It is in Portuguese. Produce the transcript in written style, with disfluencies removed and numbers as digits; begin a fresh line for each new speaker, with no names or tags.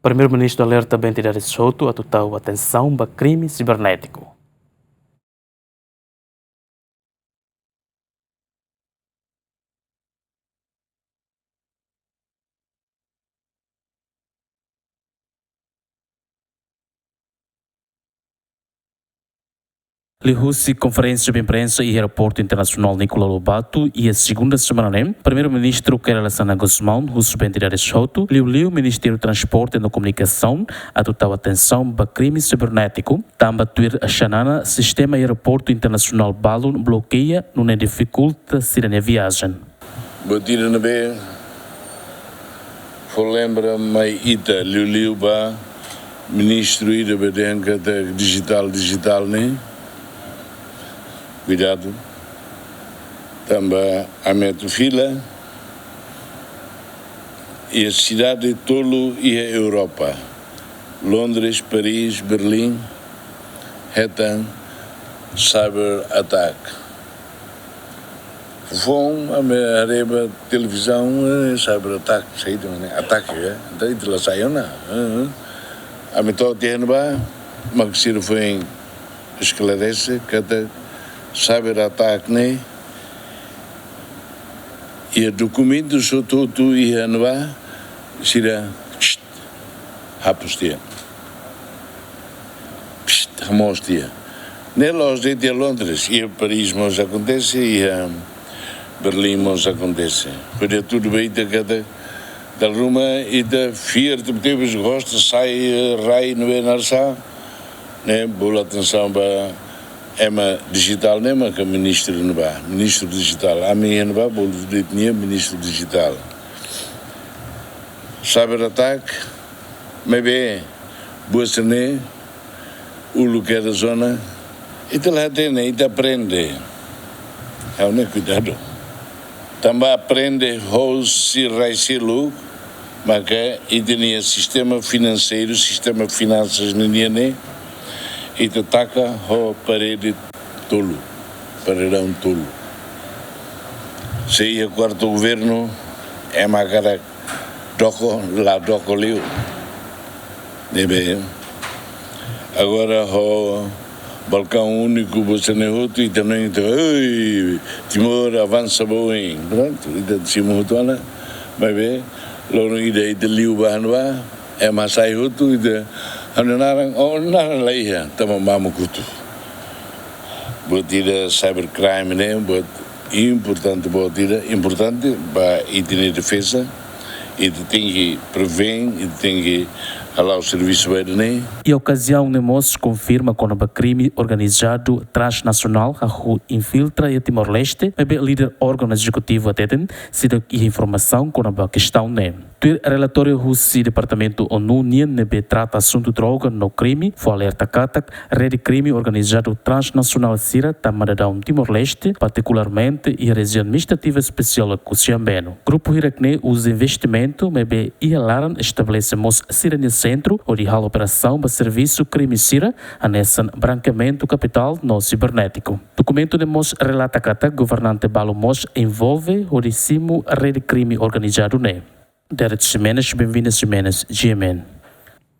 Primeiru Ministru Alerta entidades hotu atau atensaun para crime cibernético. Lihusi conferência de imprensa e aeroporto internacional Nicolau Lobato e a segunda semana Primeiro-Ministro Kerala Guzmão, Russo entidades hotu, liu Ministério do Transporte e da Comunicação, atau atenção para crime cibernético, também tuir a xanana sistema aeroporto internacional balon bloqueia não dificulta se a viagem.
Batida na B, for lembra mai ita liu ba Ministro ida bedenka de digital né? Cuidado, também a metofila e a cidade tolo e a Europa, Londres, Paris, Berlim, Hetan, cyber attack. Fom a minha areba televisão cyber attack, sei também ataque, então isso lá saiu na, a metade tem ba, mas se foi esclarece cada cyber attack ne e documentos hotu e anwa sira hapus dia hamos dia nelos de Londres e Paris mas acontece e Berlim mas acontece foi tudo bem da cada da Roma e da Fiat teve gosto sai rai no Enarsa né bola atenção para Ema digital nema que ministro digital a minha não vai boludetnia ministro digital cyber attack maybe buasane o lugar da zona e lá tem e aprende é um cuidado também aprende how se raicilu mas que e tem sistema financeiro sistema finanças ninguém e te taca ho parede tolo, paredão tolo. Se ia quarto governo, é uma cara doco liu. Agora o balcão único você não hotu e também Timor avança bem, pronto, e de cima hotuana, mas bem, logo ide liu bahanwa, é mais sai hotu e de narang laia tama mamu kutu buat tidak cybercrime ne buat importante para itine defesa e tem que prevenir e tem que alar o serviço né.
E a ocasião nemos confirma que o crime organizado transnacional que infiltra e Timor-Leste, mas o líder órgão executivo até se dá informação com a questão né. O relatório russo Departamento ONU nebe trata assunto droga no crime, foi alerta katak, rede crime organizado transnacional sira tamadadão Timor-Leste, particularmente e a região administrativa especial Cusiambeno. Grupo Hirakne usa investimento, mebe e alaran estabelecemos sira no centro, onde há operação para serviço crime sira, anessan branqueamento capital no cibernético. Documento nemos relata katak governante balomos envolve onde simo rede crime organizado ne. Derek Jimenez, bem-vindo a Jimenez, GMN.